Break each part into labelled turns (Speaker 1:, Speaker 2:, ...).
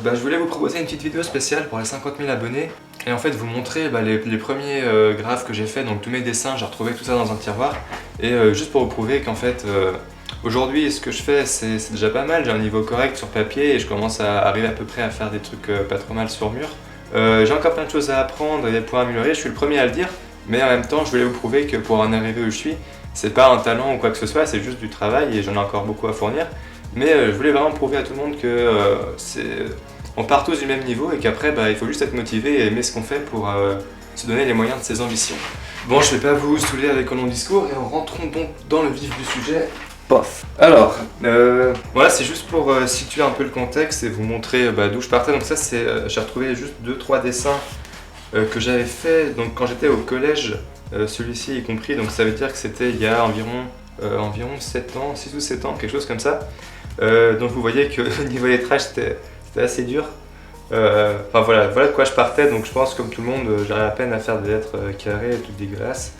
Speaker 1: Je voulais vous proposer une petite vidéo spéciale pour les 50 000 abonnés et en fait vous montrer les premiers graphes que j'ai fait, donc tous mes dessins, j'ai retrouvé tout ça dans un tiroir et juste pour vous prouver qu'en fait aujourd'hui ce que je fais c'est déjà pas mal, j'ai un niveau correct sur papier et je commence à arriver à peu près à faire des trucs pas trop mal sur mur. J'ai encore plein de choses à apprendre et des points à améliorer, je suis le premier à le dire, mais en même temps je voulais vous prouver que pour en arriver où je suis, c'est pas un talent ou quoi que ce soit, c'est juste du travail et j'en ai encore beaucoup à fournir. Mais je voulais vraiment prouver à tout le monde que on part tous du même niveau et qu'après il faut juste être motivé et aimer ce qu'on fait pour se donner les moyens de ses ambitions. Bon, je vais pas vous saouler avec un long discours et rentrons donc dans le vif du sujet. Pof. Alors, voilà, c'est juste pour situer un peu le contexte et vous montrer d'où je partais. Donc ça, j'ai retrouvé juste 2-3 dessins que j'avais fait donc quand j'étais au collège, celui-ci y compris. Donc ça veut dire que c'était il y a environ 7 ans, 6 ou 7 ans, quelque chose comme ça. Donc vous voyez que au niveau lettrage c'était assez dur. Enfin voilà de quoi je partais, donc je pense comme tout le monde j'arrive à peine à faire des lettres carrées, toutes dégueulasses.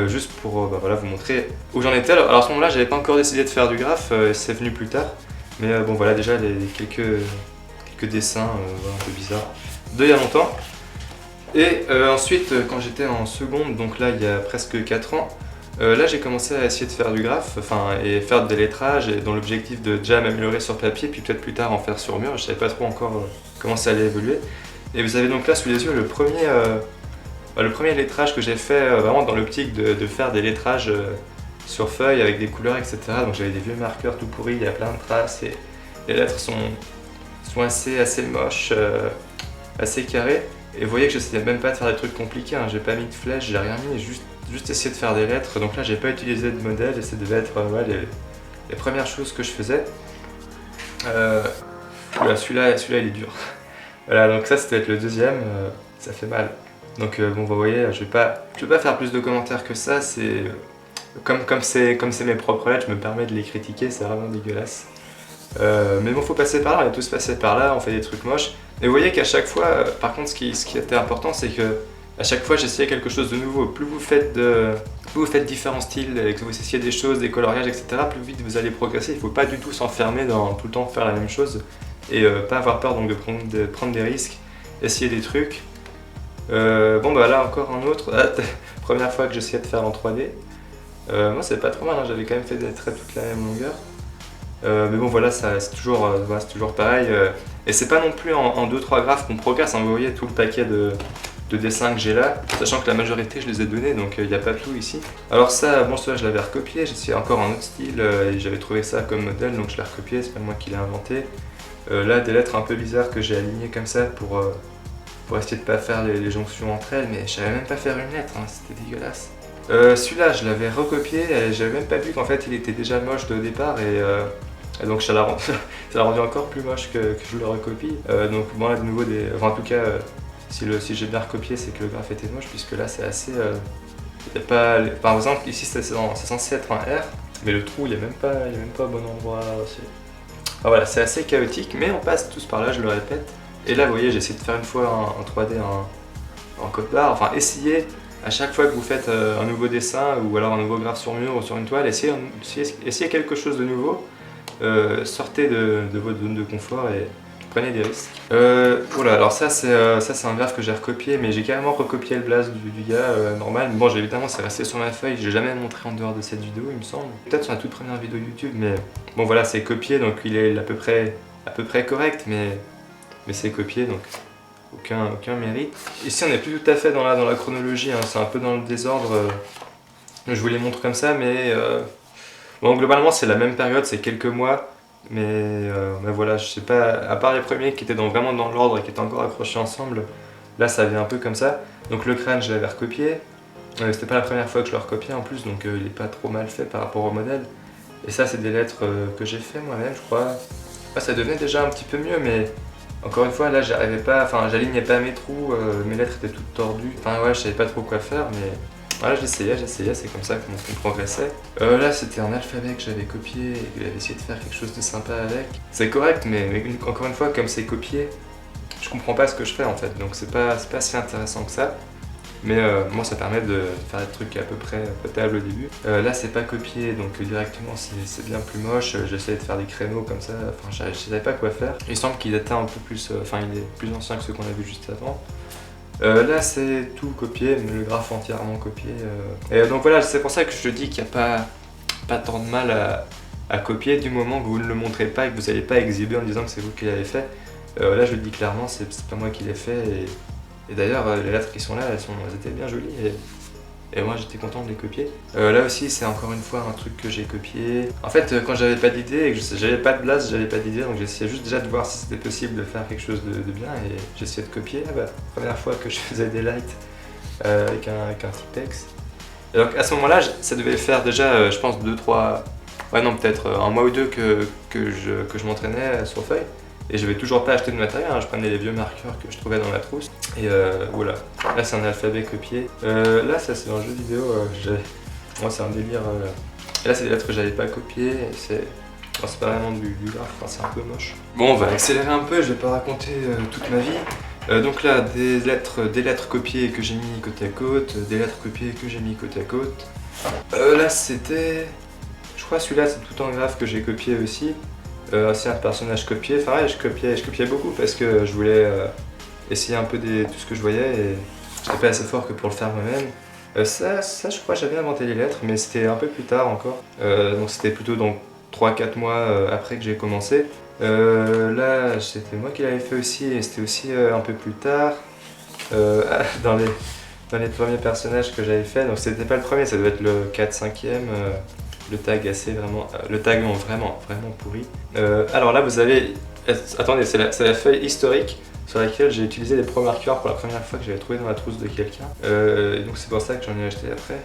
Speaker 1: Juste pour voilà, vous montrer où j'en étais. Alors à ce moment-là j'avais pas encore décidé de faire du graphe, c'est venu plus tard. Mais bon voilà déjà quelques dessins un peu bizarres d'il y a longtemps. Et ensuite quand j'étais en seconde, donc là il y a presque 4 ans, là j'ai commencé à essayer de faire du graphe, et faire des lettrages et dans l'objectif de déjà m'améliorer sur papier puis peut-être plus tard en faire sur mur. Je savais pas trop encore comment ça allait évoluer. Et vous avez donc là sous les yeux le premier lettrage que j'ai fait vraiment dans l'optique de faire des lettrages sur feuille avec des couleurs, etc. Donc j'avais des vieux marqueurs tout pourris, il y a plein de traces et les lettres sont assez moches, assez carrées. Et vous voyez que j'essayais même pas de faire des trucs compliqués, hein. J'ai pas mis de flèches, j'ai rien mis, juste essayé de faire des lettres. Donc là j'ai pas utilisé de modèle et ça devait être les premières choses que je faisais. Celui-là il est dur. Voilà, donc ça c'était le deuxième, ça fait mal. Donc bon vous voyez, je vais pas faire plus de commentaires que ça, c'est comme c'est mes propres lettres, je me permets de les critiquer, c'est vraiment dégueulasse. Mais bon, faut passer par là, on est tous passés par là, on fait des trucs moches. Et vous voyez qu'à chaque fois, par contre, ce qui était important, c'est que à chaque fois, j'essayais quelque chose de nouveau. Plus vous faites différents styles, et que vous essayez des choses, des coloriages, etc., plus vite vous allez progresser. Il ne faut pas du tout s'enfermer dans tout le temps faire la même chose et pas avoir peur donc de prendre des risques, essayer des trucs. Là encore un autre. Première fois que j'essayais de faire en 3D. Moi, c'est pas trop mal, hein. J'avais quand même fait des traits toute la même longueur. Mais bon voilà, c'est toujours pareil. Et c'est pas non plus en 2-3 graphes qu'on progresse, hein. Vous voyez tout le paquet de dessins que j'ai là, sachant que la majorité je les ai donnés, donc il n'y a pas tout ici. Alors ça, bon celui-là je l'avais recopié, j'ai essayé encore un autre style et j'avais trouvé ça comme modèle, donc je l'ai recopié, c'est pas moi qui l'ai inventé. Là des lettres un peu bizarres que j'ai alignées comme ça pour essayer de pas faire les jonctions entre elles, mais je savais même pas faire une lettre, hein, c'était dégueulasse. Celui-là je l'avais recopié et j'avais même pas vu qu'en fait il était déjà moche de départ et donc ça l'a rendu encore plus moche que je le recopie. Donc bon là de nouveau en tout cas si j'ai bien recopié c'est que le graphe était moche, puisque là c'est assez... par exemple ici c'est censé être un R, mais le trou il est même pas au bon endroit aussi. Enfin, voilà, c'est assez chaotique, mais on passe tous par là, je le répète. Et là vous voyez j'ai essayé de faire une fois en 3D en code barre, enfin essayez à chaque fois que vous faites un nouveau dessin ou alors un nouveau graphe sur mur ou sur une toile, essayez quelque chose de nouveau, sortez de votre zone de confort et prenez des risques. Voilà, alors ça c'est un graphe que j'ai recopié, mais j'ai carrément recopié le blaze du gars normal. Bon, évidemment c'est resté sur ma feuille, j'ai jamais montré en dehors de cette vidéo il me semble. Peut-être sur la toute première vidéo YouTube, mais bon voilà, c'est copié, donc il est à peu près correct, mais c'est copié, donc aucun mérite. Ici on n'est plus tout à fait dans la chronologie, hein, c'est un peu dans le désordre. Je vous les montre comme ça, mais bon, globalement c'est la même période, c'est quelques mois. Mais voilà, je sais pas, à part les premiers qui étaient vraiment dans l'ordre et qui étaient encore accrochés ensemble, là ça vient un peu comme ça. Donc le crâne je l'avais recopié, c'était pas la première fois que je le recopiais en plus, donc il est pas trop mal fait par rapport au modèle. Et ça c'est des lettres que j'ai fait moi-même je crois. Là, ça devenait déjà un petit peu mieux, mais encore une fois là j'alignais pas mes trous, mes lettres étaient toutes tordues, enfin ouais je savais pas trop quoi faire, mais voilà, j'essayais, c'est comme ça qu'on progressait. Là c'était un alphabet que j'avais copié et que j'avais essayé de faire quelque chose de sympa avec. C'est correct, mais encore une fois, comme c'est copié, je comprends pas ce que je fais en fait, donc c'est pas si intéressant que ça. Mais moi ça permet de faire des trucs à peu près potables au début. Là c'est pas copié, donc directement c'est bien plus moche. J'essayais de faire des créneaux comme ça, enfin je savais pas quoi faire. Il semble qu'il était un peu plus, enfin il est plus ancien que ceux qu'on a vu juste avant. Là c'est tout copié, mais le graphe entièrement copié. Et donc voilà, c'est pour ça que je te dis qu'il n'y a pas tant de mal à copier du moment que vous ne le montrez pas et que vous n'allez pas exhiber en disant que c'est vous qui l'avez fait. Là je le dis clairement, c'est pas moi qui l'ai fait. Et d'ailleurs les lettres qui sont là, elles étaient bien jolies et moi j'étais content de les copier. Là aussi c'est encore une fois un truc que j'ai copié. En fait quand j'avais pas d'idée et que j'avais pas de blase, j'avais pas d'idée, donc j'essayais juste déjà de voir si c'était possible de faire quelque chose de bien et j'essayais de copier. Première fois que je faisais des lights avec un Tipex. Et donc à ce moment là ça devait faire déjà je pense 2-3... Ouais non peut-être un mois ou deux que je m'entraînais sur feuille. Et je vais toujours pas acheter de matériel, hein. Je prenais les vieux marqueurs que je trouvais dans la trousse. Et voilà, là c'est un alphabet copié. Là ça c'est un jeu vidéo, moi c'est un délire. Là c'est des lettres que j'avais pas copiées, c'est pas vraiment du graphe, enfin, c'est un peu moche. Bon on va accélérer un peu, je vais pas raconter toute ma vie. Donc là des lettres copiées que j'ai mis côte à côte, des lettres copiées que j'ai mis côte à côte. Là c'était... Je crois celui-là c'est tout en graphe que j'ai copié aussi. C'est un personnage copié, enfin ouais, je copiais beaucoup parce que je voulais essayer un peu tout ce que je voyais et j'étais pas assez fort que pour le faire moi-même. Ça je crois j'avais inventé les lettres mais c'était un peu plus tard encore, donc c'était plutôt donc 3-4 mois après que j'ai commencé. Là c'était moi qui l'avais fait aussi et c'était aussi un peu plus tard, dans les premiers personnages que j'avais fait, donc c'était pas le premier, ça devait être le 4-5e. Le tag le tag non, vraiment pourri. Alors là vous avez, attendez, c'est la feuille historique sur laquelle j'ai utilisé les pro marqueurs pour la première fois que j'avais trouvé dans la trousse de quelqu'un. Donc c'est pour ça que j'en ai acheté après.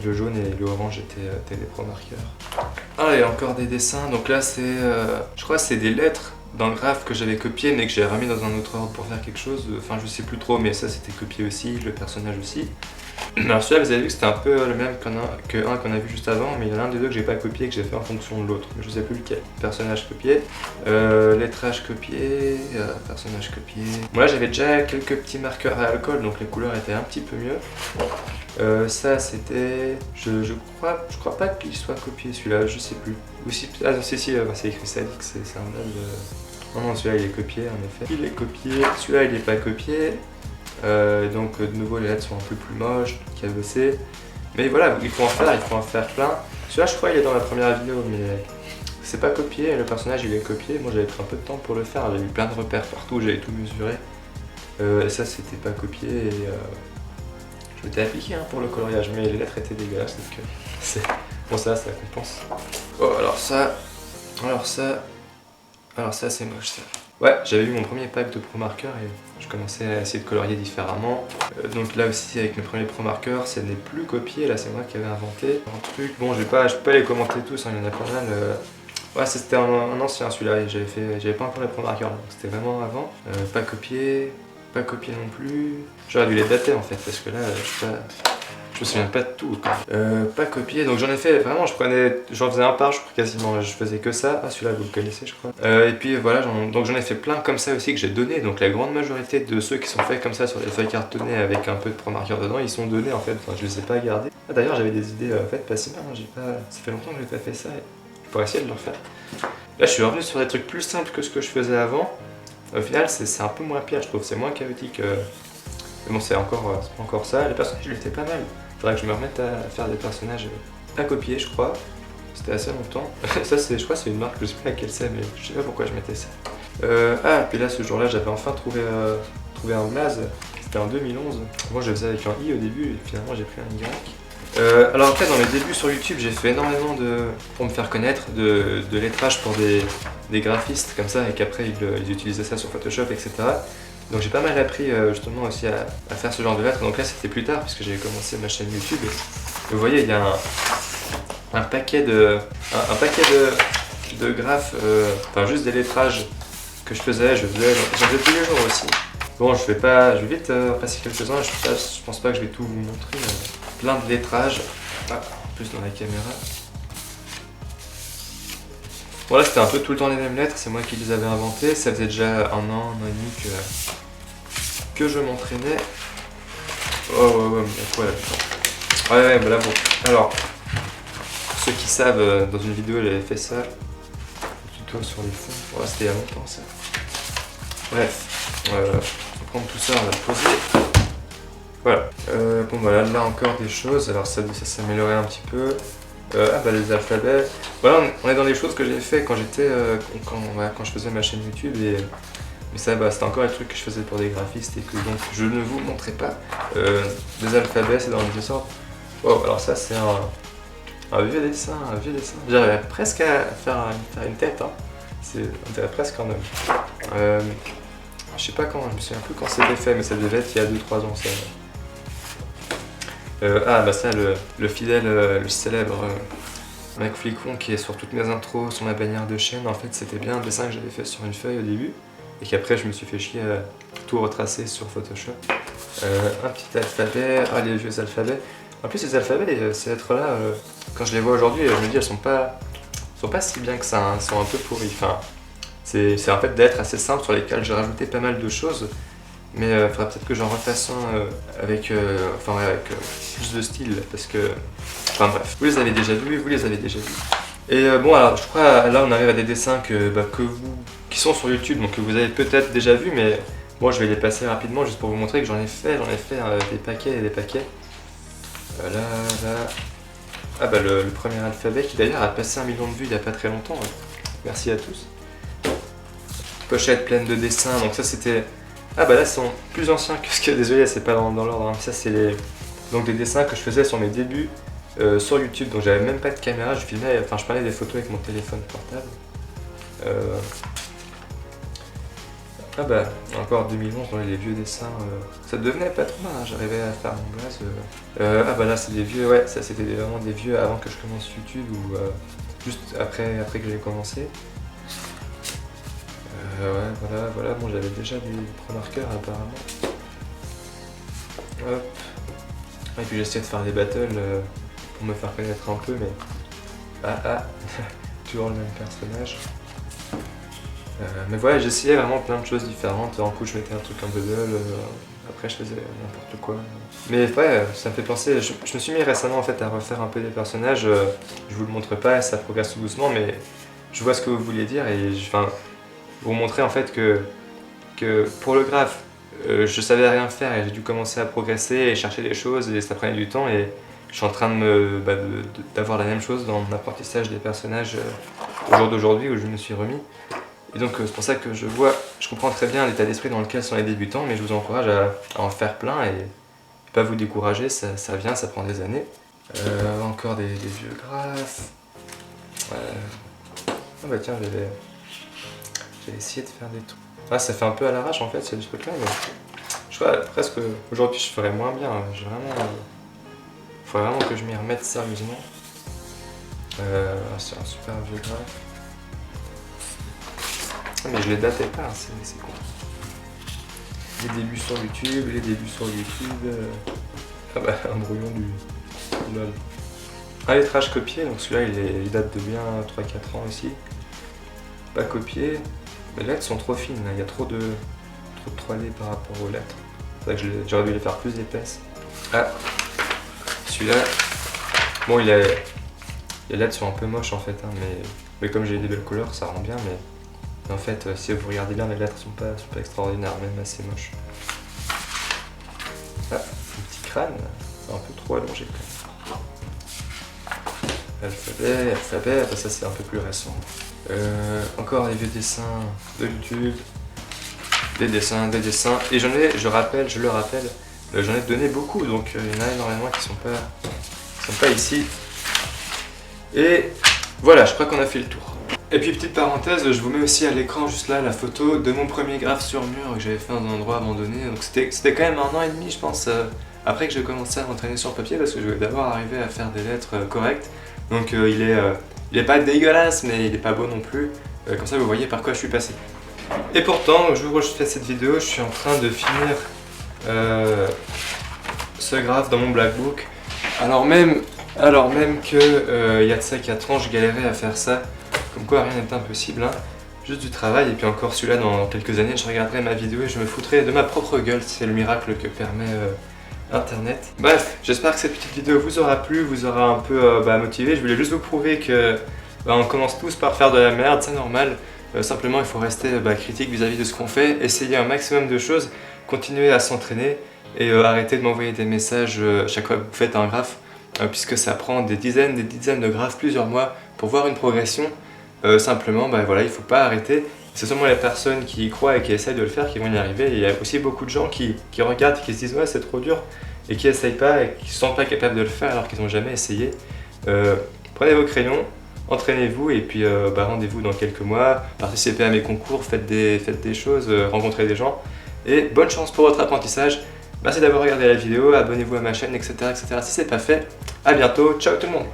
Speaker 1: Le jaune et le orange étaient les pro marqueurs. Ah et encore des dessins, donc là c'est, je crois que c'est des lettres dans le graphe que j'avais copié mais que j'ai remis dans un autre ordre pour faire quelque chose. Enfin je sais plus trop mais ça c'était copié aussi, le personnage aussi. Alors celui-là vous avez vu que c'était un peu le même qu'un qu'on a vu juste avant, mais il y en a un des deux que j'ai pas copié et que j'ai fait en fonction de l'autre, mais je sais plus lequel. Personnage copié, lettrage copié, personnage copié. Bon là j'avais déjà quelques petits marqueurs à alcool donc les couleurs étaient un petit peu mieux. Ça c'était, je crois pas qu'il soit copié celui-là, je sais plus. Aussi, ah non si, c'est écrit Sadix, c'est un blague. Non celui-là il est copié en effet. Il est copié, celui-là il est pas copié. Donc de nouveau les lettres sont un peu plus moches, cabossées. Mais voilà, il faut en faire plein. Celui-là je crois il est dans la première vidéo mais c'est pas copié, le personnage il est copié. Moi j'avais pris un peu de temps pour le faire, j'avais eu plein de repères partout, j'avais tout mesuré. Et ça c'était pas copié et je m'étais appliqué pour le coloriage mais les lettres étaient dégueulasses donc bon ça compense. Oh alors ça c'est moche ça. Ouais, j'avais eu mon premier pack de pro marqueurs et je commençais à essayer de colorier différemment. Donc là aussi avec mes premiers pro marqueurs, ça n'est plus copié, là c'est moi qui avais inventé un truc. Bon je peux pas les commenter tous, il y en a pas mal. Ouais c'était un ancien celui-là, j'avais pas encore les pro marqueurs, donc c'était vraiment avant. Pas copié non plus. J'aurais dû les dater en fait parce que là je me souviens pas de tout. Pas copié, donc j'en ai fait vraiment, j'en faisais un par jour quasiment, je faisais que ça. Ah celui-là vous le connaissez je crois. Et puis voilà, donc j'en ai fait plein comme ça aussi que j'ai donné, donc la grande majorité de ceux qui sont faits comme ça sur des feuilles cartonnées avec un peu de pro marqueur dedans, ils sont donnés en fait, enfin je les ai pas gardés. Ah, d'ailleurs j'avais des idées faites pas si mal, ça fait longtemps que j'ai pas fait ça, je pourrais essayer de le refaire. Là je suis revenu sur des trucs plus simples que ce que je faisais avant. Au final c'est un peu moins pire je trouve, c'est moins chaotique. Mais bon c'est pas encore ça, les personnages ils étaient pas mal. Faudrait que je me remette à faire des personnages à copier je crois. C'était assez longtemps. Ça je crois c'est une marque, je sais pas laquelle c'est mais je sais pas pourquoi je mettais ça. Ah puis là ce jour là j'avais enfin trouvé un blaze. C'était en 2011. Moi je le faisais avec un I au début et finalement j'ai pris un Y. Alors après dans mes débuts sur YouTube j'ai fait énormément pour me faire connaître de lettrage pour des graphistes comme ça et qu'après ils utilisaient ça sur Photoshop etc. Donc j'ai pas mal appris justement aussi à faire ce genre de lettres. Donc là c'était plus tard parce que j'avais commencé ma chaîne YouTube. Et vous voyez il y a un paquet de graphes, enfin juste des lettrages que je faisais, j'en faisais tous les jours aussi. Bon je vais vite passer quelques-uns, je pense pas que je vais tout vous montrer. Plein de lettrages, en plus dans la caméra. Bon là c'était un peu tout le temps les mêmes lettres, c'est moi qui les avais inventées, ça faisait déjà un an et demi que je m'entraînais. Oh ouais, mais quoi là, putain. Ouais, bah là bon. Alors, pour ceux qui savent, dans une vidéo, elle avait fait ça. Un tuto sur les fonds. Ouais, c'était il y a longtemps ça. Bref, on va prendre tout ça, on va le poser. Voilà. Bon voilà, là encore des choses. Alors ça s'améliorer un petit peu. Ah bah les alphabets. Voilà, on est dans des choses que j'ai fait quand j'étais, quand je faisais ma chaîne YouTube mais ça, bah, c'était encore un truc que je faisais pour des graphistes et que donc je ne vous montrais pas. Les alphabets, c'est dans le dessin. Oh, alors ça c'est un vieux dessin, J'arrive presque à faire une tête, hein. On dirait presque un homme. Je sais pas quand, je me souviens plus quand c'était fait, mais ça devait être il y a 2-3 ans ça. Ah bah ça, le fidèle, le célèbre Mec Flicon qui est sur toutes mes intros, sur ma bannière de chaîne, en fait c'était bien un dessin que j'avais fait sur une feuille au début et qu'après je me suis fait chier à tout retracer sur Photoshop. Un petit alphabet, ah les vieux alphabets. En plus ces alphabets, ces lettres-là, quand je les vois aujourd'hui, je me dis elles sont pas si bien que ça, hein, elles sont un peu pourries. Enfin, c'est en fait des lettres assez simples sur lesquelles j'ai rajouté pas mal de choses. Mais il faudra peut-être que j'en refasse un avec plus de style parce que... Enfin bref, vous les avez déjà vus, Et bon alors je crois là on arrive à des dessins qui sont sur YouTube, donc que vous avez peut-être déjà vu, mais moi je vais les passer rapidement juste pour vous montrer que j'en ai fait des paquets et des paquets. Là... Ah bah le premier alphabet qui d'ailleurs a passé 1 million de vues il n'y a pas très longtemps. Ouais. Merci à tous. Pochette pleine de dessins, donc ça c'était... Ah bah là, ils sont plus anciens que ce que... Désolé, c'est pas dans l'ordre. Hein. Ça, c'est donc des dessins que je faisais sur mes débuts sur YouTube. Donc j'avais même pas de caméra, je prenais des photos avec mon téléphone portable. Ah bah, encore 2011, dans les vieux dessins. Ça devenait pas trop mal, hein. J'arrivais à faire mon blaze. Ah bah là, c'est des vieux, ouais, ça c'était vraiment des vieux avant que je commence YouTube ou juste après que j'ai commencé. Ouais, voilà, bon j'avais déjà des pro-marqueurs apparemment. Hop. Et puis j'essaie de faire des battles pour me faire connaître un peu, mais... toujours le même personnage. Mais voilà, j'essayais vraiment plein de choses différentes. En coup je mettais un truc en bubble, après je faisais n'importe quoi. Mais ouais, ça me fait penser, je me suis mis récemment en fait à refaire un peu des personnages. Je vous le montre pas, ça progresse tout doucement, mais je vois ce que vous vouliez dire et vous montrer en fait que pour le graphe, je savais rien faire et j'ai dû commencer à progresser et chercher des choses et ça prenait du temps et je suis en train d'avoir la même chose dans mon apprentissage des personnages au jour d'aujourd'hui où je me suis remis. Et donc c'est pour ça que je comprends très bien l'état d'esprit dans lequel sont les débutants, mais je vous encourage à en faire plein et pas vous décourager, ça vient, ça prend des années. Encore des vieux graphes. Ah bah tiens, j'ai essayé de faire des trucs. Ah, ça fait un peu à l'arrache en fait, ces trucs là, mais je crois presque aujourd'hui je ferais moins bien. J'ai vraiment. Faudrait vraiment que je m'y remette sérieusement. C'est un super vieux graphe. Ah, mais je les datais pas, hein, c'est con. Les débuts sur YouTube. Ah bah, un brouillon du LOL. Un lettrage copié, donc celui-là il date de bien 3-4 ans aussi. Pas copié. Mais les lettres sont trop fines, là. Il y a trop de 3D par rapport aux lettres. C'est vrai que j'aurais dû les faire plus épaisses. Ah, celui-là, bon les lettres sont un peu moches en fait, hein, mais comme j'ai des belles couleurs, ça rend bien, mais en fait, si vous regardez bien, les lettres sont pas extraordinaires, même assez moches. Ah, un petit crâne, un peu trop allongé quand même. Alphabet, ça c'est un peu plus récent. Encore des vieux dessins de YouTube, des dessins, et je le rappelle, j'en ai donné beaucoup, donc il y en a énormément qui sont pas ici. Et voilà, je crois qu'on a fait le tour. Et puis petite parenthèse, je vous mets aussi à l'écran juste là la photo de mon premier graphe sur mur que j'avais fait dans un endroit abandonné. Donc c'était quand même 1 an et demi je pense, après que j'ai commencé à m'entraîner sur papier parce que je voulais d'abord arriver à faire des lettres correctes. Donc il est pas dégueulasse mais il est pas beau non plus, comme ça vous voyez par quoi je suis passé. Et pourtant, je vous fais cette vidéo, je suis en train de finir ce graphe dans mon Black Book. Alors même que il y a de ça 4 ans je galérais à faire ça, comme quoi rien n'est impossible, hein. Juste du travail, et puis encore celui-là dans quelques années je regarderai ma vidéo et je me foutrai de ma propre gueule, c'est le miracle que permet internet. Bref, j'espère que cette petite vidéo vous aura plu, vous aura un peu motivé. Je voulais juste vous prouver que on commence tous par faire de la merde, c'est normal. Simplement il faut rester critique vis-à-vis de ce qu'on fait, essayer un maximum de choses, continuer à s'entraîner et arrêter de m'envoyer des messages chaque fois que vous faites un graphe, puisque ça prend des dizaines de graphes, plusieurs mois pour voir une progression. Simplement voilà, il ne faut pas arrêter. C'est seulement les personnes qui y croient et qui essayent de le faire qui vont y arriver. Et il y a aussi beaucoup de gens qui regardent et qui se disent ouais c'est trop dur et qui essayent pas et qui ne se sentent pas capables de le faire alors qu'ils n'ont jamais essayé. Prenez vos crayons, entraînez-vous et puis rendez-vous dans quelques mois, participez à mes concours, faites des choses, rencontrez des gens et bonne chance pour votre apprentissage. Merci d'avoir regardé la vidéo, abonnez-vous à ma chaîne, etc. Si c'est pas fait, à bientôt, ciao tout le monde.